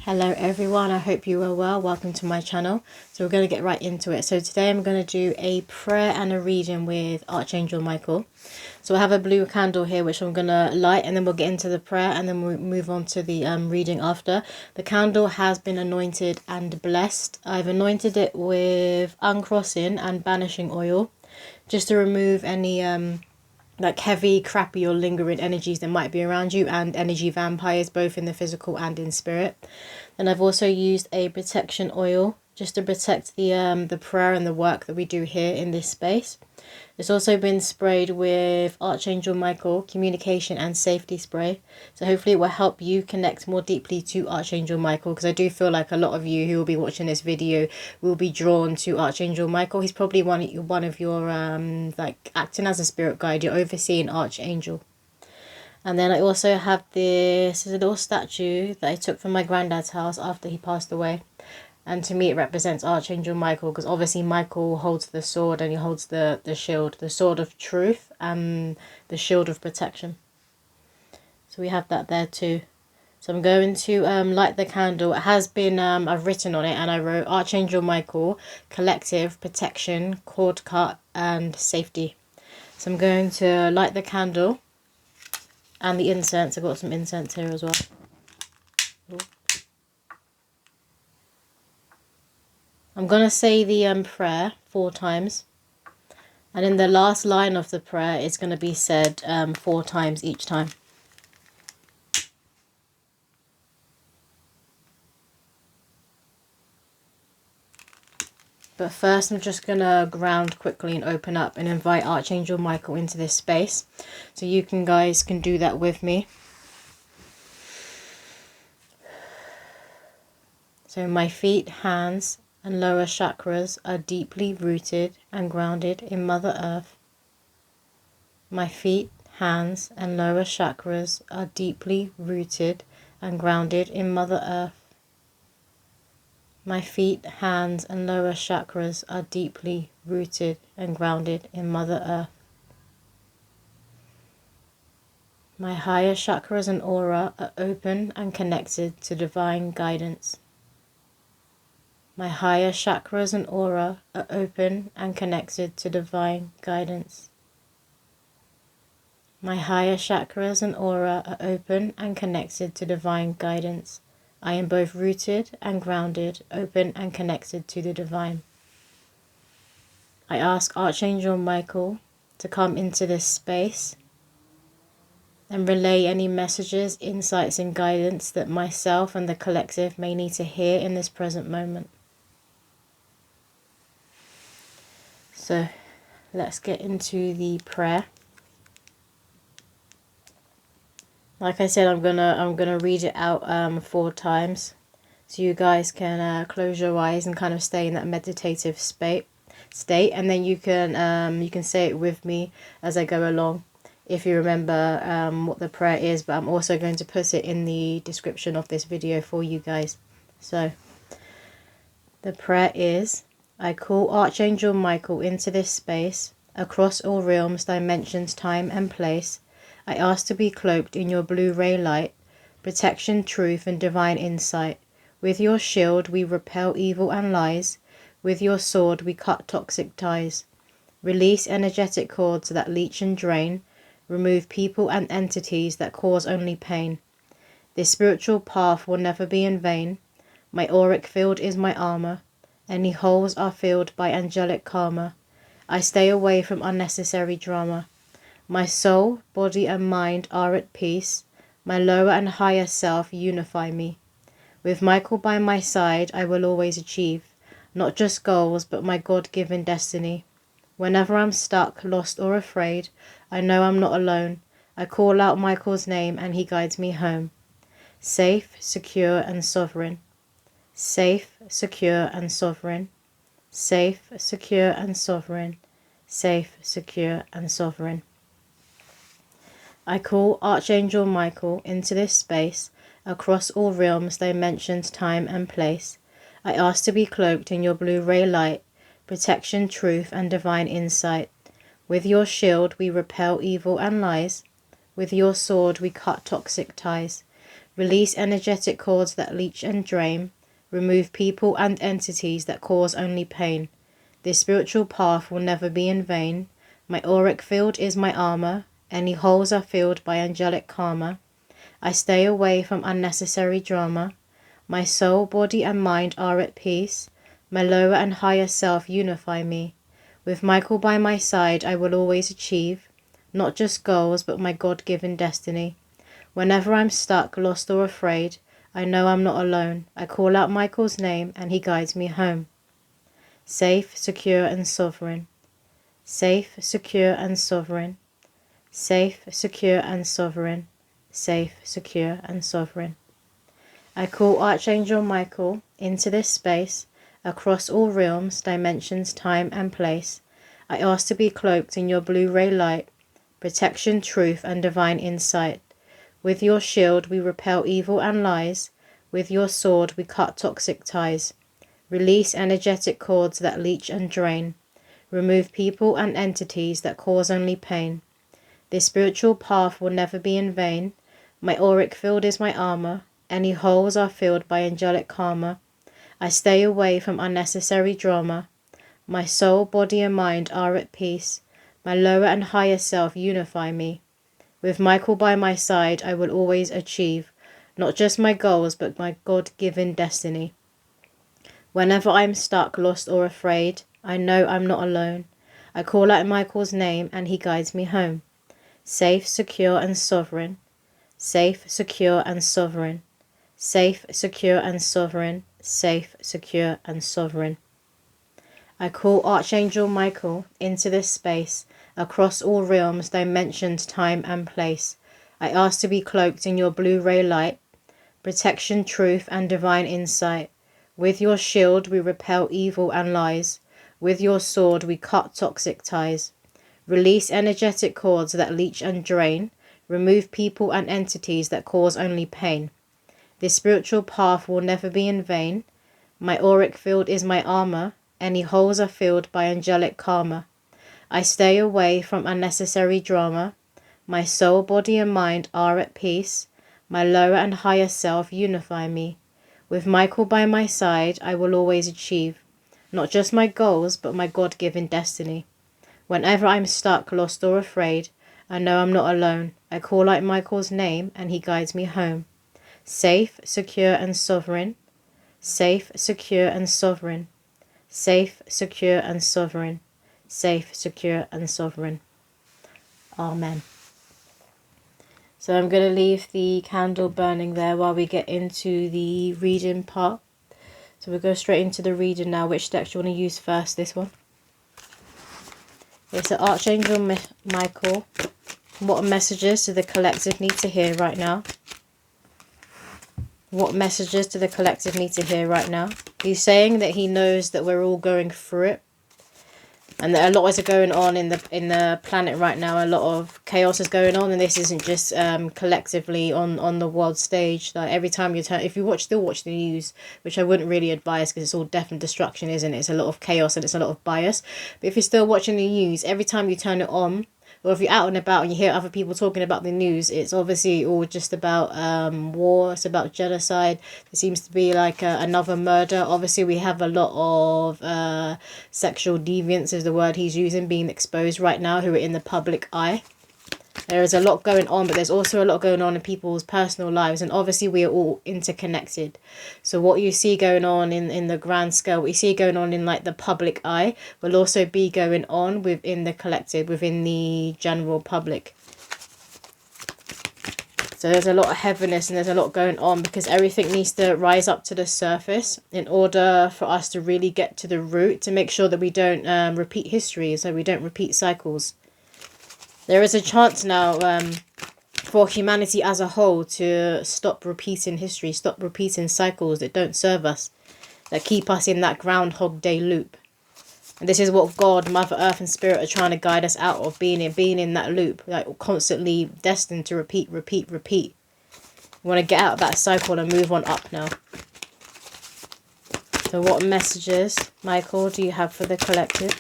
Hello everyone, I hope you are well. Welcome to my channel. So we're going to get right into it. So today I'm going to do a prayer and a reading with Archangel Michael. So I have a blue candle here which I'm going to light, and then we'll get into the prayer and then we'll move on to the reading after. The candle has been anointed and blessed. I've anointed it with uncrossing and banishing oil just to remove any like heavy, crappy or lingering energies that might be around you, and energy vampires both in the physical and in spirit. And I've also used a protection oil just to protect the prayer and the work that we do here in this space. It's also been sprayed with Archangel Michael communication and safety spray. So hopefully it will help you connect more deeply to Archangel Michael, because I do feel like a lot of you who will be watching this video will be drawn to Archangel Michael. He's probably one of your like acting as a spirit guide, your overseeing archangel. And then I also have this little statue that I took from my granddad's house after he passed away. And to me it represents Archangel Michael, because obviously Michael holds the sword and he holds the shield, the sword of truth and the shield of protection. So we have that there too. So I'm going to light the candle. It has been, I've written on it and I wrote Archangel Michael, collective, protection, cord cut and safety. So I'm going to light the candle and the incense. I've got some incense here as well. Ooh. I'm going to say the prayer 4 times. And in the last line of the prayer, it's going to be said 4 times each time. But first, I'm just going to ground quickly and open up and invite Archangel Michael into this space. So you guys can do that with me. So my feet, hands and lower chakras are deeply rooted and grounded in Mother Earth. My feet, hands and lower chakras are deeply rooted and grounded in Mother Earth. My feet, hands and lower chakras are deeply rooted and grounded in Mother Earth. My higher chakras and aura are open and connected to divine guidance. My higher chakras and aura are open and connected to divine guidance. My higher chakras and aura are open and connected to divine guidance. I am both rooted and grounded, open and connected to the divine. I ask Archangel Michael to come into this space and relay any messages, insights and guidance that myself and the collective may need to hear in this present moment. So let's get into the prayer. Like I said, I'm gonna read it out 4 times, so you guys can close your eyes and kind of stay in that meditative state, and then you can say it with me as I go along, if you remember what the prayer is. But I'm also going to put it in the description of this video for you guys. So the prayer is: I call Archangel Michael into this space, across all realms, dimensions, time and place. I ask to be cloaked in your blue ray light, protection, truth and divine insight. With your shield we repel evil and lies. With your sword we cut toxic ties. Release energetic cords that leech and drain. Remove people and entities that cause only pain. This spiritual path will never be in vain. My auric field is my armour. Any holes are filled by angelic karma. I stay away from unnecessary drama. My soul, body and mind are at peace. My lower and higher self unify me. With Michael by my side, I will always achieve, not just goals, but my God-given destiny. Whenever I'm stuck, lost or afraid, I know I'm not alone. I call out Michael's name and he guides me home. Safe, secure and sovereign. Safe, secure and sovereign. Safe, secure and sovereign. Safe, secure and sovereign. I call Archangel Michael into this space, across all realms, dimensions, time and place. I ask to be cloaked in your blue ray light, protection, truth and divine insight. With your shield we repel evil and lies. With your sword we cut toxic ties. Release energetic cords that leech and drain. Remove people and entities that cause only pain. This spiritual path will never be in vain. My auric field is my armour. Any holes are filled by angelic karma. I stay away from unnecessary drama. My soul, body and mind are at peace. My lower and higher self unify me. With Michael by my side I will always achieve, not just goals but my God-given destiny. Whenever I'm stuck, lost or afraid, I know I'm not alone. I call out Michael's name and he guides me home. Safe, secure and sovereign. Safe, secure and sovereign. Safe, secure and sovereign. Safe, secure and sovereign. I call Archangel Michael into this space, across all realms, dimensions, time and place. I ask to be cloaked in your blue ray light, protection, truth and divine insight. With your shield we repel evil and lies. With your sword we cut toxic ties. Release energetic cords that leech and drain. Remove people and entities that cause only pain. This spiritual path will never be in vain. My auric field is my armour. Any holes are filled by angelic karma. I stay away from unnecessary drama. My soul, body and mind are at peace. My lower and higher self unify me. With Michael by my side I will always achieve, not just my goals but my God-given destiny. Whenever I'm stuck, lost or afraid, I know I'm not alone. I call out Michael's name and he guides me home. Safe, secure and sovereign. Safe, secure and sovereign. Safe, secure and sovereign. Safe, secure and sovereign. I call Archangel Michael into this space, across all realms, dimensions, time and place. I ask to be cloaked in your blue ray light, protection, truth and divine insight. With your shield we repel evil and lies. With your sword we cut toxic ties. Release energetic cords that leech and drain. Remove people and entities that cause only pain. This spiritual path will never be in vain. My auric field is my armour. Any holes are filled by angelic karma. I stay away from unnecessary drama. My soul, body and mind are at peace. My lower and higher self unify me. With Michael by my side I will always achieve, not just my goals but my God-given destiny. Whenever I'm stuck, lost or afraid, I know I'm not alone. I call out Michael's name and he guides me home. Safe, secure and sovereign. Safe, secure and sovereign. Safe, secure and sovereign. Safe, secure and sovereign. Amen. So I'm going to leave the candle burning there while we get into the reading part. So we'll go straight into the reading now. Which deck do you want to use first? This one. It's the Archangel Michael. What messages do the collective need to hear right now? What messages do the collective need to hear right now? He's saying that he knows that we're all going through it. And that a lot is going on in the planet right now. A lot of chaos is going on, and this isn't just collectively on the world stage. Like every time you turn, if you still watch the news, which I wouldn't really advise because it's all death and destruction, isn't it? It's a lot of chaos and it's a lot of bias. But if you're still watching the news, every time you turn it on, or if you're out and about and you hear other people talking about the news, it's obviously all just about war. It's about genocide. There seems to be like another murder. Obviously, we have a lot of sexual deviance is the word he's using being exposed right now who are in the public eye. There is a lot going on, but there's also a lot going on in people's personal lives. And obviously, we are all interconnected. So what you see going on in the grand scale, what you see going on in like the public eye, will also be going on within the collective, within the general public. So there's a lot of heaviness and there's a lot going on because everything needs to rise up to the surface in order for us to really get to the root, to make sure that we don't repeat history, so we don't repeat cycles. There is a chance now for humanity as a whole to stop repeating history, stop repeating cycles that don't serve us, that keep us in that Groundhog Day loop. And this is what God, Mother Earth and Spirit are trying to guide us out of, being in that loop, like constantly destined to repeat. We want to get out of that cycle and move on up now. So what messages, Michael, do you have for the collective?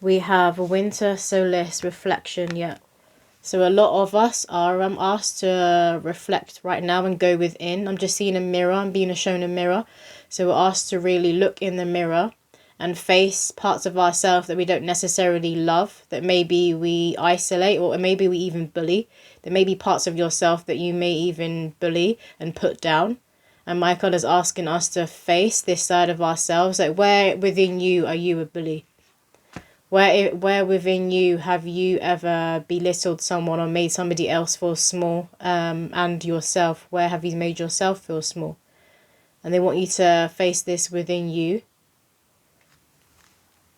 We have winter, solace, reflection, yeah. So a lot of us are asked to reflect right now and go within. I'm just seeing a mirror. I'm being shown a mirror. So we're asked to really look in the mirror and face parts of ourselves that we don't necessarily love, that maybe we isolate, or maybe we even bully. There may be parts of yourself that you may even bully and put down. And Michael is asking us to face this side of ourselves. Like, where within you are you a bully? Where within you have you ever belittled someone or made somebody else feel small, and yourself? Where have you made yourself feel small? And they want you to face this within you.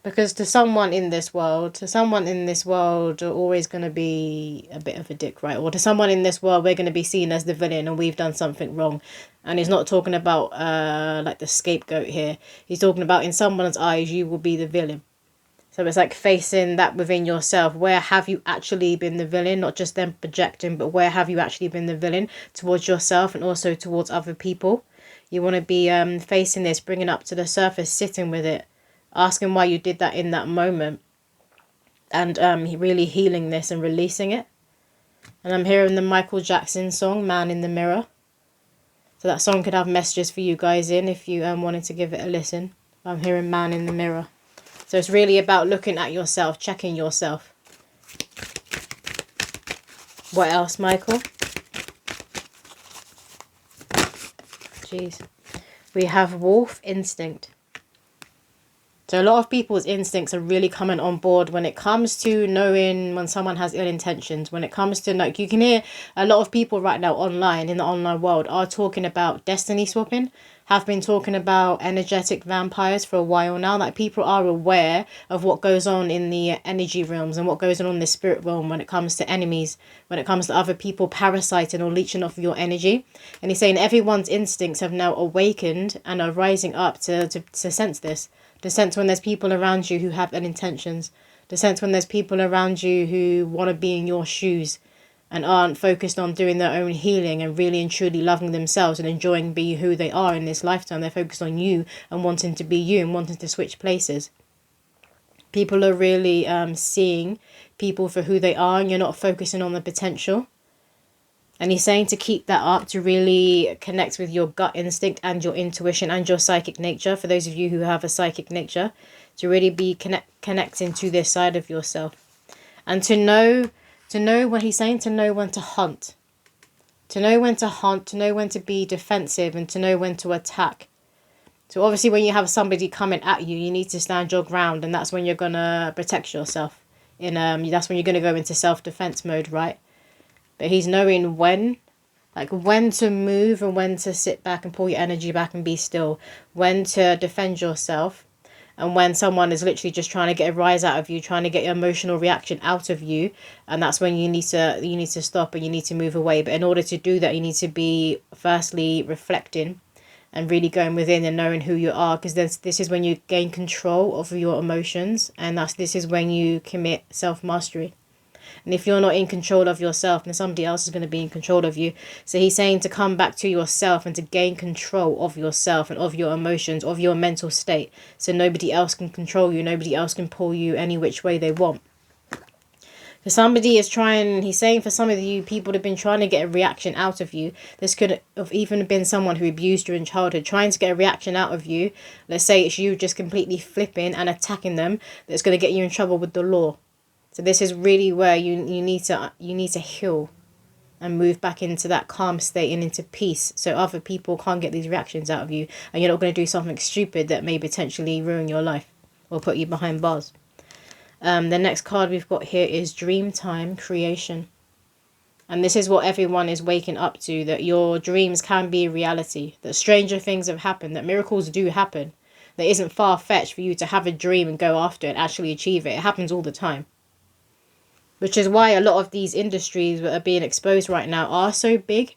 Because to someone in this world are always going to be a bit of a dick, right? Or to someone in this world, we're going to be seen as the villain and we've done something wrong. And he's not talking about like the scapegoat here. He's talking about, in someone's eyes, you will be the villain. So it's like facing that within yourself. Where have you actually been the villain? Not just them projecting, but where have you actually been the villain towards yourself and also towards other people? You want to be facing this, bringing it up to the surface, sitting with it, asking why you did that in that moment, and really healing this and releasing it. And I'm hearing the Michael Jackson song, Man in the Mirror. So that song could have messages for you guys in if you wanted to give it a listen. I'm hearing Man in the Mirror. So it's really about looking at yourself, checking yourself. What else, Michael? Jeez. We have wolf instinct. So a lot of people's instincts are really coming on board when it comes to knowing when someone has ill intentions. When it comes to, like, you can hear a lot of people right now online, in the online world, are talking about destiny swapping, have been talking about energetic vampires for a while now. Like, people are aware of what goes on in the energy realms and what goes on in the spirit realm when it comes to enemies, when it comes to other people parasiting or leeching off of your energy. And he's saying everyone's instincts have now awakened and are rising up to sense this. The sense when there's people around you who have ill intentions. The sense when there's people around you who want to be in your shoes and aren't focused on doing their own healing and really and truly loving themselves and enjoying being who they are in this lifetime. They're focused on you and wanting to be you and wanting to switch places. People are really seeing people for who they are, and you're not focusing on the potential. And he's saying to keep that up, to really connect with your gut instinct and your intuition and your psychic nature. For those of you who have a psychic nature, to really be connecting to this side of yourself. And to know what he's saying, to know when to hunt. To know when to hunt, to know when to be defensive, and to know when to attack. So obviously when you have somebody coming at you, you need to stand your ground, and that's when you're going to protect yourself. That's when you're going to go into self-defense mode, right? But he's knowing when to move and when to sit back and pull your energy back and be still. When to defend yourself. And when someone is literally just trying to get a rise out of you, trying to get your emotional reaction out of you. And that's when you need to stop and you need to move away. But in order to do that, you need to be firstly reflecting and really going within and knowing who you are. Because this is when you gain control of your emotions. And this is when you commit self-mastery. And if you're not in control of yourself, then somebody else is going to be in control of you. So he's saying to come back to yourself and to gain control of yourself and of your emotions, of your mental state. So nobody else can control you. Nobody else can pull you any which way they want. For somebody is trying, he's saying for some of you, people have been trying to get a reaction out of you. This could have even been someone who abused you in childhood, trying to get a reaction out of you. Let's say it's you just completely flipping and attacking them. That's going to get you in trouble with the law. So this is really where you need to heal and move back into that calm state and into peace, so other people can't get these reactions out of you, and you're not going to do something stupid that may potentially ruin your life or put you behind bars. The next card we've got here is Dreamtime Creation. And this is what everyone is waking up to, that your dreams can be reality, that stranger things have happened, that miracles do happen. That isn't far-fetched for you to have a dream and go after it and actually achieve it. It happens all the time. Which is why a lot of these industries that are being exposed right now are so big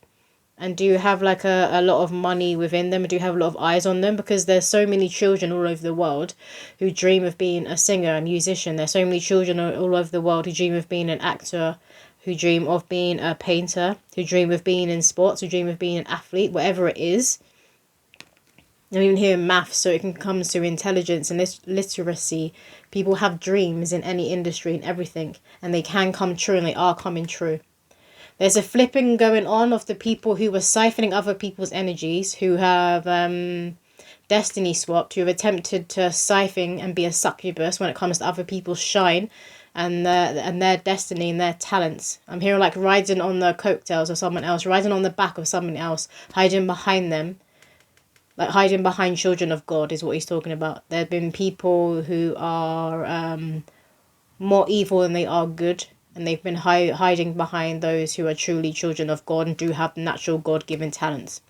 and do have like a lot of money within them, and do have a lot of eyes on them, because there's so many children all over the world who dream of being a singer, a musician. There's so many children all over the world who dream of being an actor, who dream of being a painter, who dream of being in sports, who dream of being an athlete, whatever it is. I'm even hearing maths, so it can come to intelligence and literacy. People have dreams in any industry and everything, and they can come true, and they are coming true. There's a flipping going on of the people who were siphoning other people's energies, who have destiny swapped, who have attempted to siphon and be a succubus when it comes to other people's shine and their destiny and their talents. I'm hearing like riding on the coattails of someone else, riding on the back of someone else, hiding behind them. Like hiding behind children of God is what he's talking about. There have been people who are more evil than they are good, and they've been hiding behind those who are truly children of God and do have natural God-given talents.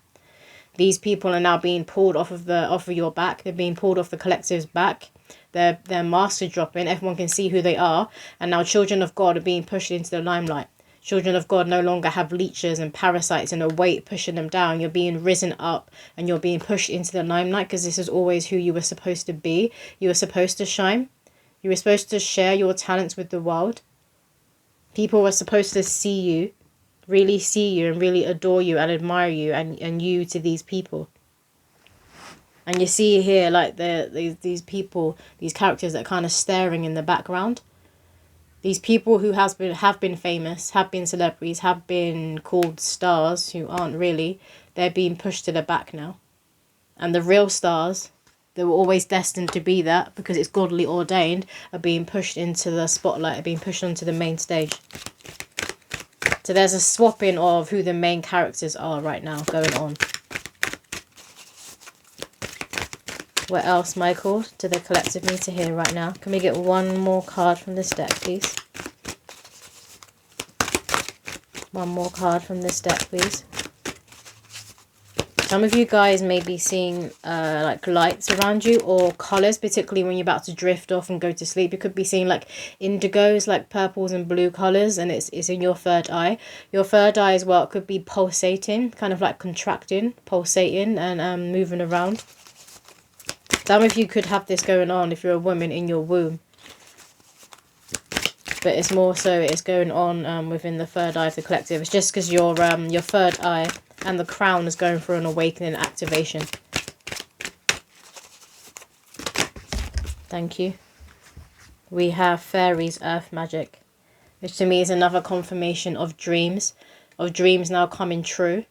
These people are now being pulled off of your back. They're being pulled off the collective's back. Their masks are dropping. Everyone can see who they are, and now children of God are being pushed into the limelight. Children of God no longer have leeches and parasites and a weight pushing them down. You're being risen up and you're being pushed into the limelight, because this is always who you were supposed to be. You were supposed to shine. You were supposed to share your talents with the world. People were supposed to see you, really see you and really adore you and admire you and you to these people. And you see here like these people, these characters that are kind of staring in the background. These people who have been famous, have been celebrities, have been called stars, who aren't really, they're being pushed to the back now. And the real stars, they were always destined to be that, because it's godly ordained, are being pushed into the spotlight, are being pushed onto the main stage. So there's a swapping of who the main characters are right now going on. What else, Michael, do the collective need to hear right now? Can we get one more card from this deck, please? One more card from this deck, please. Some of you guys may be seeing like lights around you, or colours, particularly when you're about to drift off and go to sleep. You could be seeing like indigos, like purples and blue colours, and it's in your third eye. Your third eye as well, it could be pulsating, kind of like contracting, pulsating and moving around. Some of you could have this going on if you're a woman in your womb. But it's more so it's going on within the third eye of the collective. It's just because your third eye and the crown is going through an awakening activation. Thank you. We have fairies, earth magic, which to me is another confirmation of dreams now coming true.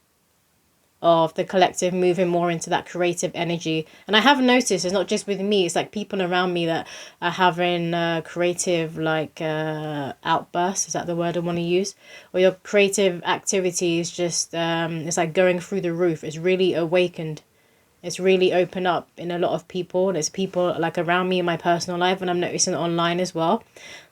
Of the collective moving more into that creative energy. And I have noticed it's not just with me, it's like people around me that are having creative like outbursts. Is that the word I want to use? Or your creative activity is just it's like going through the roof. It's really awakened. It's really opened up in a lot of people. There's people like around me in my personal life, and I'm noticing it online as well.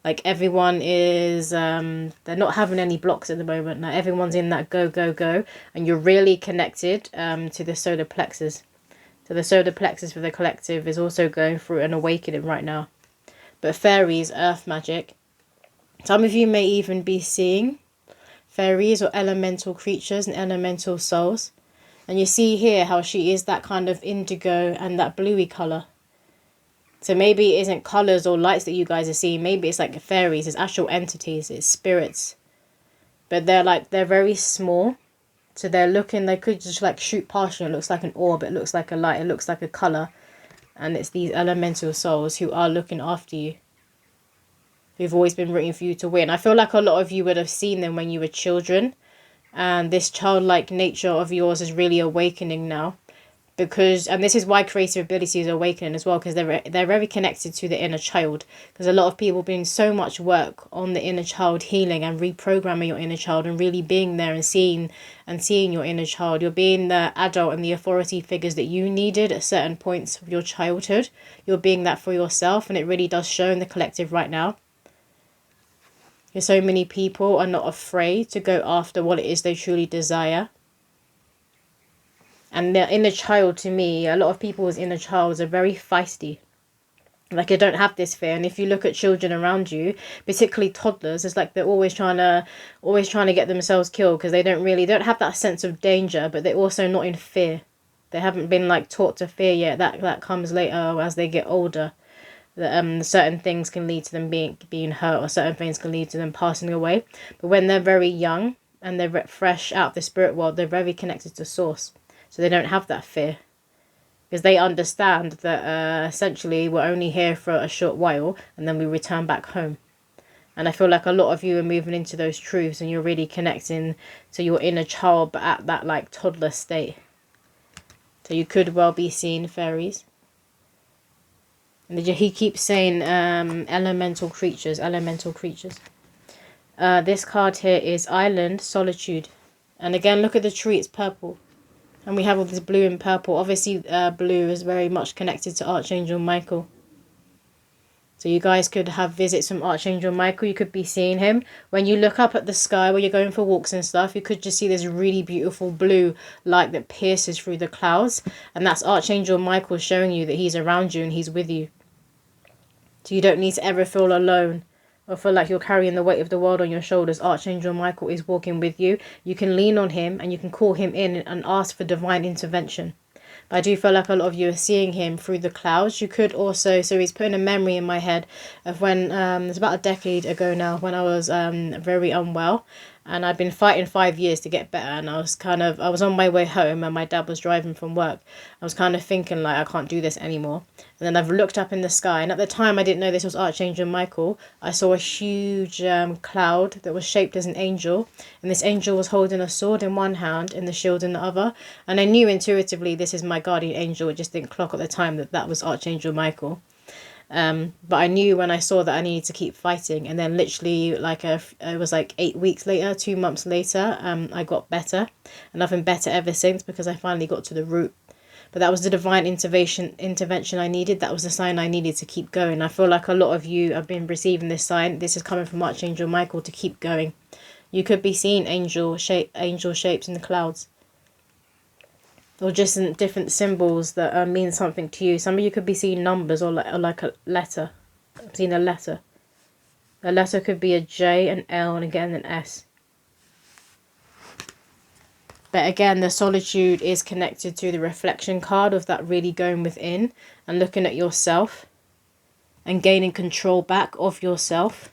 Like everyone is, they're not having any blocks at the moment. Now everyone's in that go, go, go. And you're really connected to the solar plexus. So the solar plexus for the collective is also going through an awakening right now. But fairies, earth magic. Some of you may even be seeing fairies or elemental creatures and elemental souls. And you see here how she is that kind of indigo and that bluey colour. So maybe it isn't colours or lights that you guys are seeing. Maybe it's like fairies, it's actual entities, it's spirits. But they're very small. So they could just like shoot past you. It looks like an orb, it looks like a light, it looks like a colour. And it's these elemental souls who are looking after you. Who've always been rooting for you to win. I feel like a lot of you would have seen them when you were children. And this childlike nature of yours is really awakening now. And this is why creative ability is awakening as well, because they're very connected to the inner child. Because a lot of people are doing so much work on the inner child healing and reprogramming your inner child and really being there and seeing your inner child. You're being the adult and the authority figures that you needed at certain points of your childhood. You're being that for yourself, and it really does show in the collective right now. So many people are not afraid to go after what it is they truly desire. And the inner child, to me, a lot of people's inner childs are very feisty. Like they don't have this fear. And if you look at children around you, particularly toddlers, it's like they're always trying to get themselves killed, because they don't have that sense of danger, but they're also not in fear. They haven't been like taught to fear yet. That comes later as they get older. That certain things can lead to them being hurt, or certain things can lead to them passing away. But when they're very young and they're fresh out of the spirit world, they're very connected to source. So they don't have that fear. because they understand that essentially we're only here for a short while and then we return back home. And I feel like a lot of you are moving into those truths and you're really connecting to your inner child, but at that like toddler state. So you could well be seeing fairies. And he keeps saying elemental creatures, elemental creatures. This card here is Island, Solitude. And again, look at the tree, it's purple. And we have all this blue and purple. Obviously, blue is very much connected to Archangel Michael. So you guys could have visits from Archangel Michael. You could be seeing him. When you look up at the sky where you're going for walks and stuff, you could just see this really beautiful blue light that pierces through the clouds. And that's Archangel Michael showing you that he's around you and he's with you. So you don't need to ever feel alone or feel like you're carrying the weight of the world on your shoulders. Archangel Michael is walking with you. You can lean on him and you can call him in and ask for divine intervention. But I do feel like a lot of you are seeing him through the clouds. You could also, so he's putting a memory in my head of when, it's about a decade ago now, when I was very unwell. And I'd been fighting 5 years to get better. And I was on my way home and my dad was driving from work. I was kind of thinking like, I can't do this anymore. And then I've looked up in the sky. And at the time, I didn't know this was Archangel Michael. I saw a huge cloud that was shaped as an angel. And this angel was holding a sword in one hand and the shield in the other. And I knew intuitively this is my guardian angel. It just didn't clock at the time that that was Archangel Michael. But I knew when I saw that I needed to keep fighting. And then literally like it was like 8 weeks later, 2 months later, I got better. And I've been better ever since because I finally got to the root. But that was the divine intervention I needed. That was the sign I needed to keep going. I feel like a lot of you have been receiving this sign. This is coming from Archangel Michael to keep going. You could be seeing angel shapes in the clouds. Or just in different symbols that mean something to you. Some of you could be seeing numbers or like a letter. I'm seeing a letter. A letter could be a J, an L, and again an S. But again, the solitude is connected to the reflection card of that really going within and looking at yourself and gaining control back of yourself.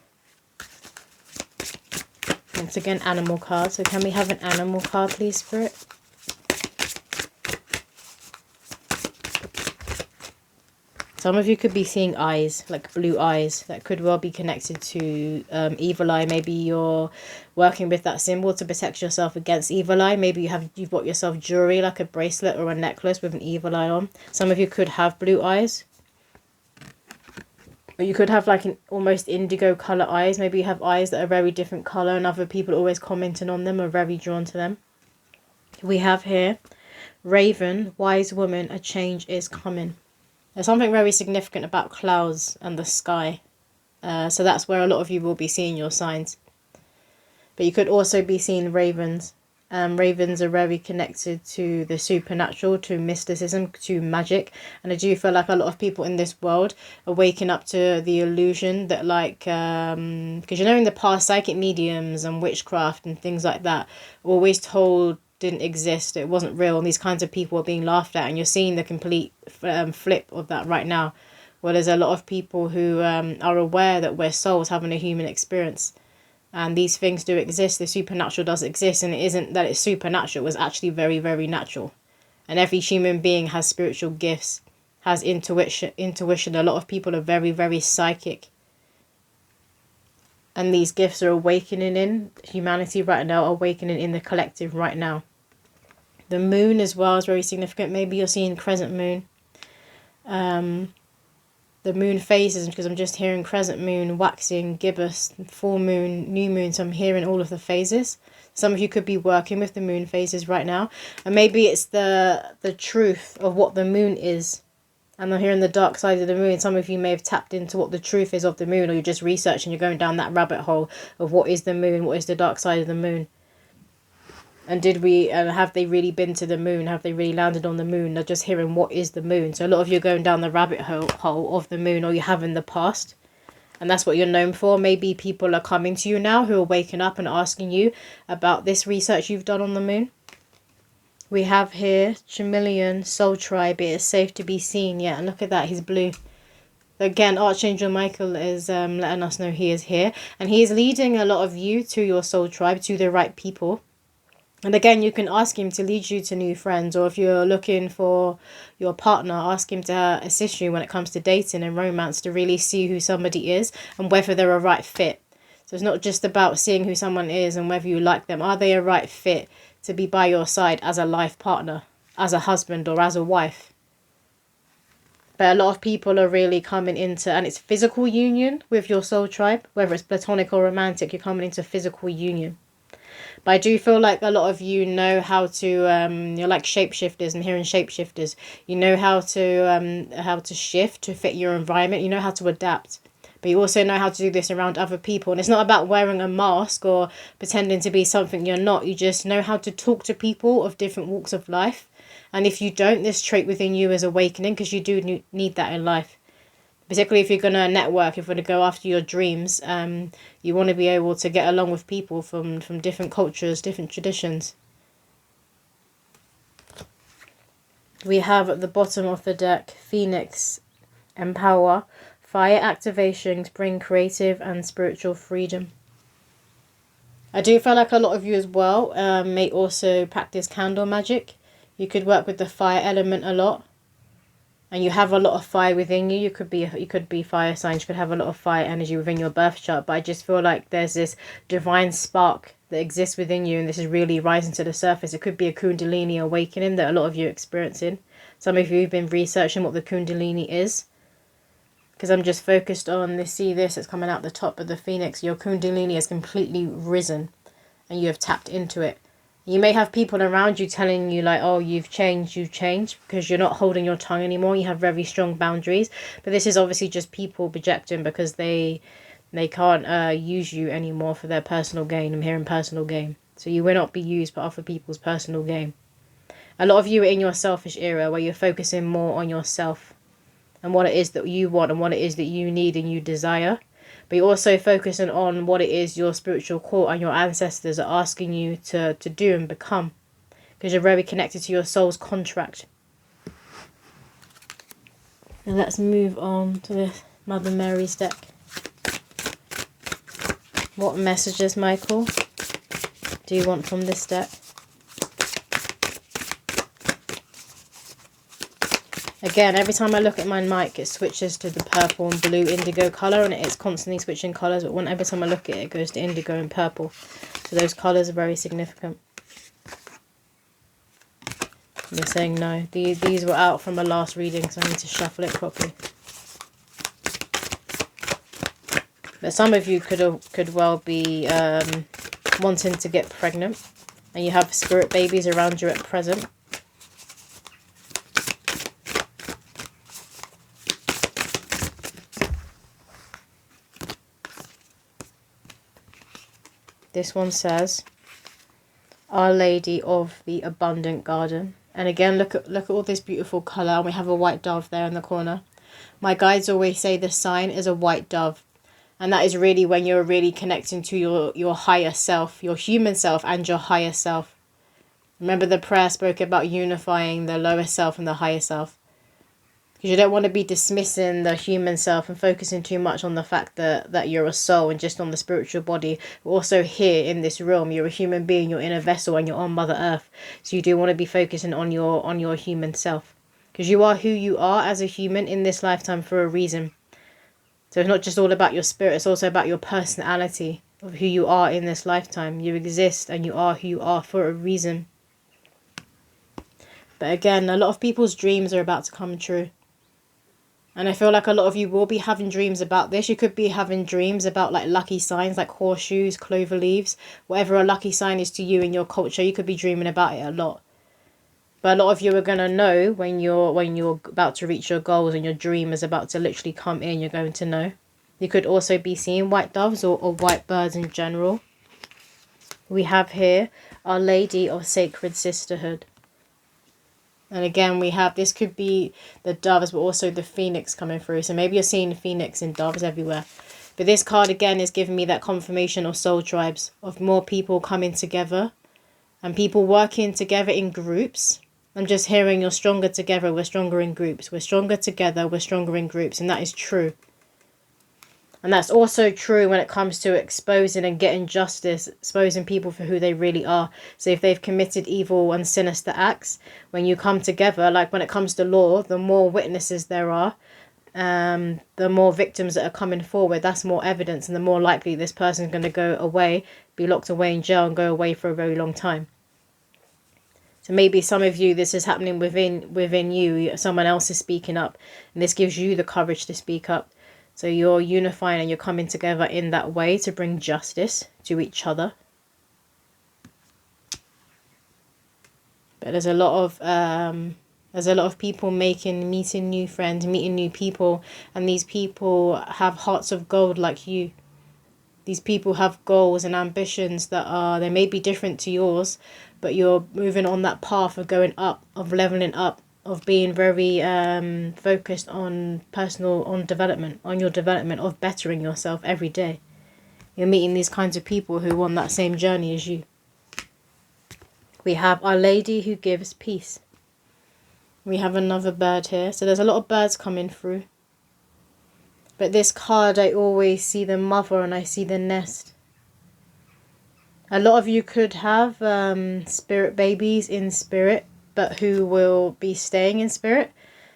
Once again, animal card. So can we have an animal card, please, Spirit? Some of you could be seeing eyes, like blue eyes. That could well be connected to evil eye. Maybe you're working with that symbol to protect yourself against evil eye. Maybe you've got yourself jewelry, like a bracelet or a necklace with an evil eye on. Some of you could have blue eyes. Or you could have like an almost indigo colour eyes. Maybe you have eyes that are very different colour and other people always commenting on them or very drawn to them. We have here, Raven, wise woman, a change is coming. There's something very significant about clouds and the sky. So that's where a lot of you will be seeing your signs. But you could also be seeing ravens. Ravens are very connected to the supernatural, to mysticism, to magic. And I do feel like a lot of people in this world are waking up to the illusion that like, because you know in the past, psychic mediums and witchcraft and things like that were always told didn't exist, it wasn't real, and these kinds of people are being laughed at, and you're seeing the complete flip of that right now, where there's a lot of people who are aware that we're souls having a human experience, and these things do exist, the supernatural does exist, and it isn't that it's supernatural, it's actually very, very natural. And every human being has spiritual gifts, has intuition. A lot of people are very, very psychic, and these gifts are awakening in humanity right now, awakening in the collective right now. The moon as well is very significant. Maybe you're seeing crescent moon. The moon phases, because I'm just hearing crescent moon, waxing, gibbous, full moon, new moon. So I'm hearing all of the phases. Some of you could be working with the moon phases right now. And maybe it's the truth of what the moon is. And I'm hearing the dark side of the moon. Some of you may have tapped into what the truth is of the moon, or you're just researching, you're going down that rabbit hole of what is the moon, what is the dark side of the moon. And have they really been to the moon? Have they really landed on the moon? They're just hearing what is the moon. So a lot of you are going down the rabbit hole of the moon, or you have in the past. And that's what you're known for. Maybe people are coming to you now who are waking up and asking you about this research you've done on the moon. We have here, Chameleon, Soul Tribe, it is safe to be seen. Yeah, and look at that, he's blue. Again, Archangel Michael is letting us know he is here. And he is leading a lot of you to your soul tribe, to the right people. And again, you can ask him to lead you to new friends, or if you're looking for your partner, ask him to assist you when it comes to dating and romance, to really see who somebody is and whether they're a right fit. So it's not just about seeing who someone is and whether you like them. Are they a right fit to be by your side as a life partner, as a husband or as a wife? But a lot of people are really coming into, and it's physical union with your soul tribe, whether it's platonic or romantic, you're coming into physical union. But I do feel like a lot of you know how to, you're like shapeshifters, and hearing shapeshifters, you know how to shift to fit your environment. You know how to adapt, but you also know how to do this around other people. And it's not about wearing a mask or pretending to be something you're not. You just know how to talk to people of different walks of life. And if you don't, this trait within you is awakening, because you do need that in life. Particularly if you're going to network, if you're going to go after your dreams, you want to be able to get along with people from different cultures, different traditions. We have at the bottom of the deck, Phoenix, empower, fire activations, bring creative and spiritual freedom. I do feel like a lot of you as well may also practice candle magic. You could work with the fire element a lot. And you have a lot of fire within you. You could be fire signs. You could have a lot of fire energy within your birth chart. But I just feel like there's this divine spark that exists within you, and this is really rising to the surface. It could be a Kundalini awakening that a lot of you are experiencing. Some of you have been researching what the Kundalini is, because I'm just focused on this. See this? It's coming out the top of the Phoenix. Your Kundalini has completely risen, and you have tapped into it. You may have people around you telling you like, oh, you've changed, because you're not holding your tongue anymore. You have very strong boundaries. But this is obviously just people projecting, because they can't use you anymore for their personal gain. I'm hearing personal gain. So you will not be used for other people's personal gain. A lot of you are in your selfish era, where you're focusing more on yourself and what it is that you want and what it is that you need and you desire. But you're also focusing on what it is your spiritual core and your ancestors are asking you to do and become. Because you're very connected to your soul's contract. And let's move on to the Mother Mary's deck. What messages, Michael, do you want from this deck? Again, every time I look at my mic, it switches to the purple and blue indigo colour, and it's constantly switching colours, but every time I look at it, it goes to indigo and purple. So those colours are very significant. They're saying no. These were out from a last reading, so I need to shuffle it properly. But some of you could well be wanting to get pregnant, and you have spirit babies around you at present. This one says, Our Lady of the Abundant Garden. And again, look at all this beautiful colour. And we have a white dove there in the corner. My guides always say the sign is a white dove. And that is really when you're really connecting to your higher self, your human self and your higher self. Remember the prayer spoke about unifying the lower self and the higher self. Because you don't want to be dismissing the human self and focusing too much on the fact that you're a soul and just on the spiritual body. But also here in this realm, you're a human being, you're in a vessel and you're on Mother Earth. So you do want to be focusing on your human self. Because you are who you are as a human in this lifetime for a reason. So it's not just all about your spirit, it's also about your personality of who you are in this lifetime. You exist and you are who you are for a reason. But again, a lot of people's dreams are about to come true. And I feel like a lot of you will be having dreams about this. You could be having dreams about like lucky signs, like horseshoes, clover leaves, whatever a lucky sign is to you in your culture. You could be dreaming about it a lot. But a lot of you are going to know when you're about to reach your goals and your dream is about to literally come in. You're going to know. You could also be seeing white doves or white birds in general. We have here Our Lady of Sacred Sisterhood. And again, we have, this could be the doves, but also the phoenix coming through. So maybe you're seeing phoenix and doves everywhere. But this card, again, is giving me that confirmation of soul tribes, of more people coming together and people working together in groups. I'm just hearing you're stronger together, we're stronger in groups. We're stronger together, we're stronger in groups. And that is true. And that's also true when it comes to exposing and getting justice, exposing people for who they really are. So if they've committed evil and sinister acts, when you come together, like when it comes to law, the more witnesses there are, the more victims that are coming forward, that's more evidence, and the more likely this person's going to go away, be locked away in jail and go away for a very long time. So maybe some of you, this is happening within you, someone else is speaking up, and this gives you the courage to speak up. So you're unifying and you're coming together in that way to bring justice to each other. But there's a lot of people meeting new friends, meeting new people, and these people have hearts of gold like you. These people have goals and ambitions that they may be different to yours, but you're moving on that path of going up, of leveling up, of being very focused on development, on your development, of bettering yourself every day. You're meeting these kinds of people who want that same journey as you. We have Our Lady who gives peace. We have another bird here. So there's a lot of birds coming through. But this card, I always see the mother and I see the nest. A lot of you could have spirit babies in spirit, but who will be staying in spirit.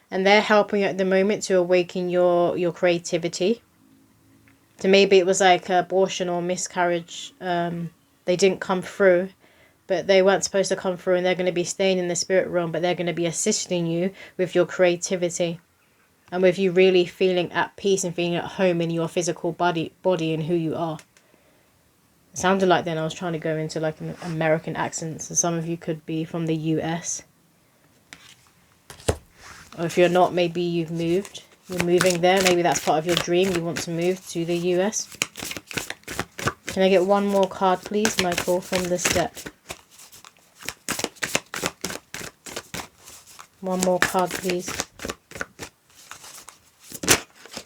And they're helping you at the moment to awaken your creativity. So maybe it was like abortion or miscarriage. They didn't come through, but they weren't supposed to come through, and they're going to be staying in the spirit realm, but they're going to be assisting you with your creativity. And with you really feeling at peace and feeling at home in your physical body and who you are. It sounded like then I was trying to go into like an American accent. So some of you could be from the US. Or if you're not, maybe you've moved. You're moving there. Maybe that's part of your dream. You want to move to the US. Can I get one more card, please, Michael, from this deck? One more card, please.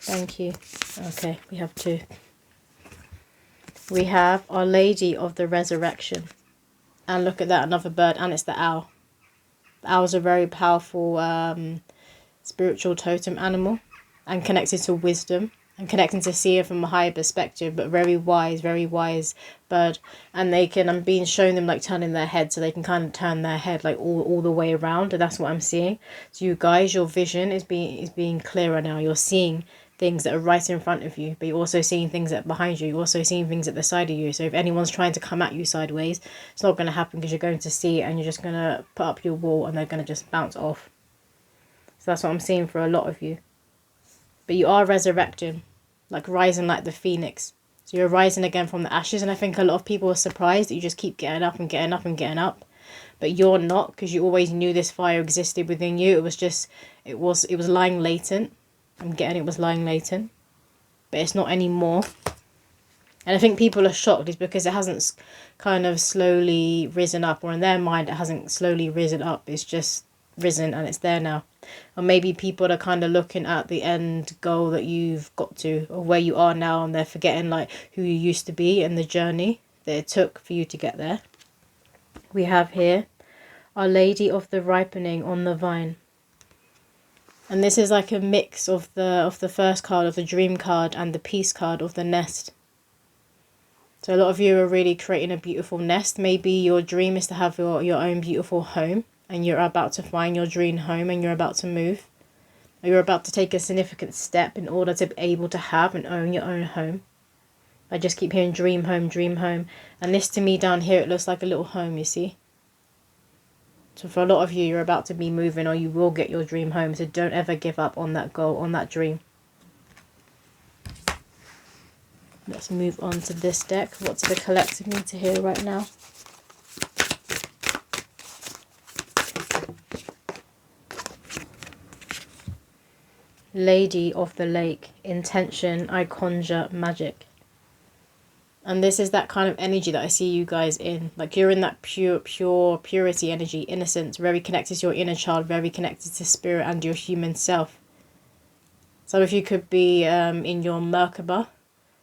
Thank you. Okay, we have two. We have Our Lady of the Resurrection. And look at that, another bird, and it's the owl. The owl's a very powerful spiritual totem animal, and connected to wisdom, and connecting to see it from a higher perspective, but very wise bird. And they can, I'm being shown them like turning their head, so they can kind of turn their head like all the way around, and that's what I'm seeing. So you guys, your vision is being clearer now. You're seeing things that are right in front of you, but you're also seeing things that are behind you. You're also seeing things at the side of you. So if anyone's trying to come at you sideways, it's not going to happen, because you're going to see it and you're just going to put up your wall and they're going to just bounce off. So that's what I'm seeing for a lot of you. But you are resurrecting, like rising like the phoenix. So you're rising again from the ashes, and I think a lot of people are surprised that you just keep getting up and getting up and getting up. But you're not, because you always knew this fire existed within you. It was just, it was lying latent. I'm getting it was lying latent, but it's not anymore. And I think people are shocked is because it hasn't kind of slowly risen up, or in their mind it hasn't slowly risen up. It's just risen and it's there now. Or maybe people are kind of looking at the end goal that you've got to, or where you are now, and they're forgetting like who you used to be and the journey that it took for you to get there. We have here Our Lady of the Ripening on the Vine. And this is like a mix of the first card, of the dream card, and the peace card of the nest. So a lot of you are really creating a beautiful nest. Maybe your dream is to have your own beautiful home, and you're about to find your dream home, and you're about to move. Or you're about to take a significant step in order to be able to have and own your own home. I just keep hearing dream home, dream home. And this to me down here, it looks like a little home, you see. So for a lot of you, you're about to be moving, or you will get your dream home. So don't ever give up on that goal, on that dream. Let's move on to this deck. What's the collective need to hear right now? Lady of the Lake. Intention, I conjure magic. And this is that kind of energy that I see you guys in. Like you're in that purity energy, innocence, very connected to your inner child, very connected to spirit and your human self. Some of you could be in your Merkaba.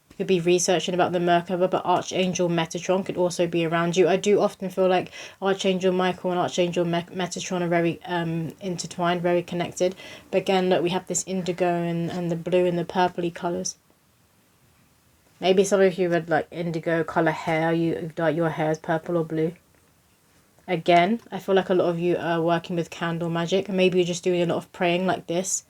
You could be researching about the Merkaba, but Archangel Metatron could also be around you. I do often feel like Archangel Michael and Archangel Metatron are very intertwined, very connected. But again, look, we have this indigo and the blue and the purpley colours. Maybe some of you had like indigo colour hair. You've dyed your hair as purple or blue. Again, I feel like a lot of you are working with candle magic. And maybe you're just doing a lot of praying like this.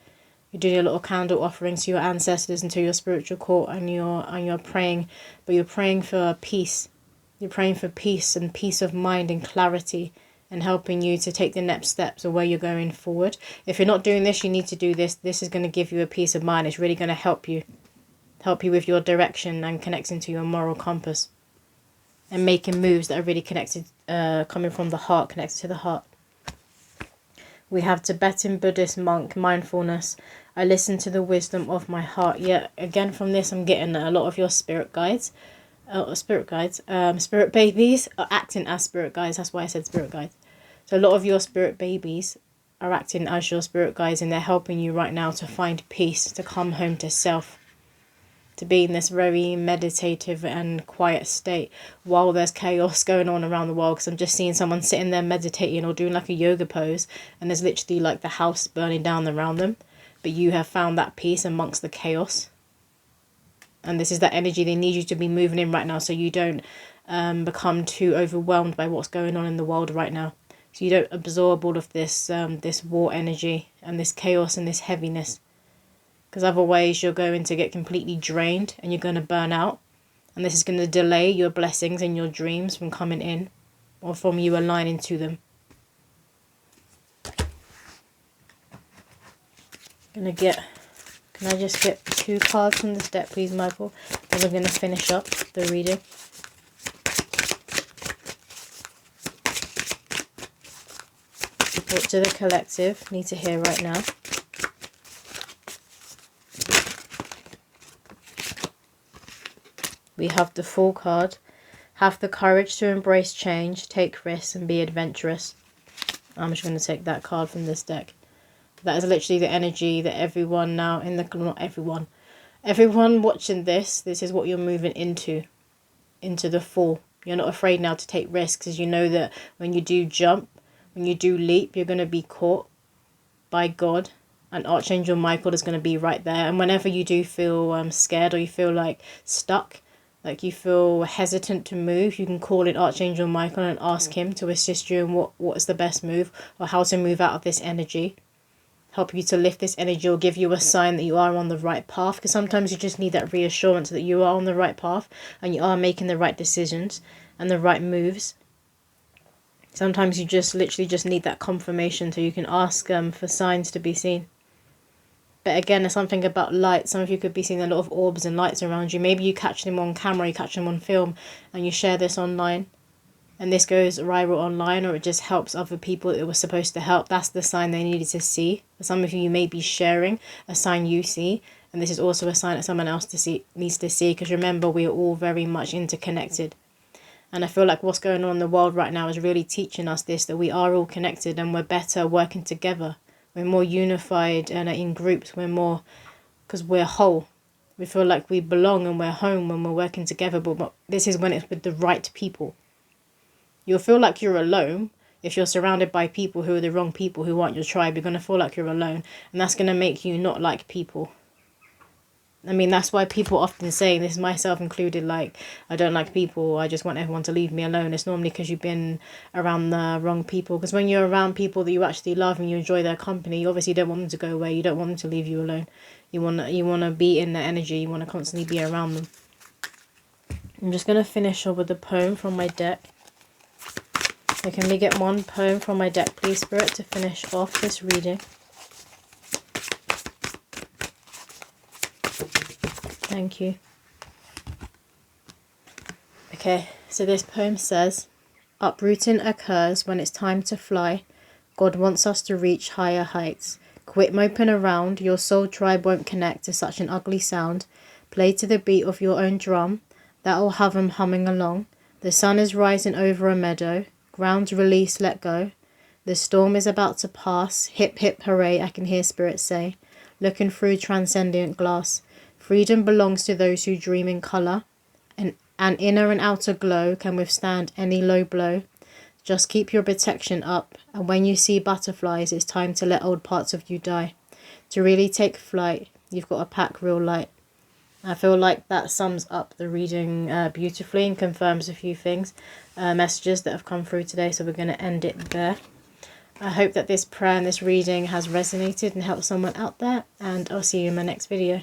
You're doing a lot of candle offerings to your ancestors and to your spiritual court, and you're praying, but you're praying for peace. You're praying for peace and peace of mind and clarity, and helping you to take the next steps of where you're going forward. If you're not doing this, you need to do this. This is going to give you a peace of mind. It's really going to help you with your direction and connecting to your moral compass, and making moves that are really connected, coming from the heart, connected to the heart. We have Tibetan Buddhist monk, mindfulness. I listen to the wisdom of my heart. Yeah, again, from this, I'm getting a lot of your spirit guides. Spirit babies are acting as spirit guides. That's why I said spirit guides. So a lot of your spirit babies are acting as your spirit guides, and they're helping you right now to find peace, to come home to self, to be in this very meditative and quiet state while there's chaos going on around the world. Because I'm just seeing someone sitting there meditating or doing like a yoga pose, and there's literally like the house burning down around them, but you have found that peace amongst the chaos. And this is that energy they need you to be moving in right now, so you don't become too overwhelmed by what's going on in the world right now. So you don't absorb all of this this war energy and this chaos and this heaviness. Because otherwise you're going to get completely drained and you're going to burn out. And this is going to delay your blessings and your dreams from coming in, or from you aligning to them. Can I just get 2 cards from this deck, please, Michael? And we're going to finish up the reading. What do the collective need to hear right now? We have the Fool card. Have the courage to embrace change, take risks, and be adventurous. I'm just going to take that card from this deck. That is literally the energy that everyone now in the... Not everyone. Everyone watching this is what you're moving into the Fool. You're not afraid now to take risks, because you know that when you do jump, when you do leap, you're going to be caught by God. And Archangel Michael is going to be right there. And whenever you do feel scared, or you feel like stuck, like you feel hesitant to move, you can call in Archangel Michael and ask him to assist you in what is the best move, or how to move out of this energy. Help you to lift this energy, or give you a sign that you are on the right path. Because sometimes you just need that reassurance that you are on the right path and you are making the right decisions and the right moves. Sometimes you just literally just need that confirmation, so you can ask for signs to be seen. But again, there's something about light. Some of you could be seeing a lot of orbs and lights around you. Maybe you catch them on camera, you catch them on film, and you share this online. And this goes viral online, or it just helps other people it was supposed to help. That's the sign they needed to see. For some of you, you may be sharing a sign you see. And this is also a sign that someone else needs to see. Because remember, we are all very much interconnected. And I feel like what's going on in the world right now is really teaching us this, that we are all connected and we're better working together. We're more unified and in groups. We're more, because we're whole. We feel like we belong and we're home when we're working together. But this is when it's with the right people. You'll feel like you're alone if you're surrounded by people who are the wrong people, who aren't your tribe. You're going to feel like you're alone. And that's going to make you not like people. I mean, that's why people often say, this is myself included, like, I don't like people, I just want everyone to leave me alone. It's normally because you've been around the wrong people. Because when you're around people that you actually love and you enjoy their company, you obviously don't want them to go away. You don't want them to leave you alone. You want to be in their energy. You want to constantly be around them. I'm just going to finish off with a poem from my deck. So can we get 1 poem from my deck, please, Spirit, to finish off this reading? Thank you. Okay, so this poem says, uprooting occurs when it's time to fly. God wants us to reach higher heights. Quit moping around, your soul tribe won't connect to such an ugly sound. Play to the beat of your own drum, that'll have 'em humming along. The sun is rising over a meadow, ground release, let go. The storm is about to pass, hip hip hooray, I can hear spirits say, looking through transcendent glass. Freedom belongs to those who dream in colour. An inner and outer glow can withstand any low blow. Just keep your protection up, and when you see butterflies, it's time to let old parts of you die. To really take flight, you've got to pack real light. I feel like that sums up the reading beautifully and confirms a few things, messages that have come through today. So we're going to end it there. I hope that this prayer and this reading has resonated and helped someone out there, and I'll see you in my next video.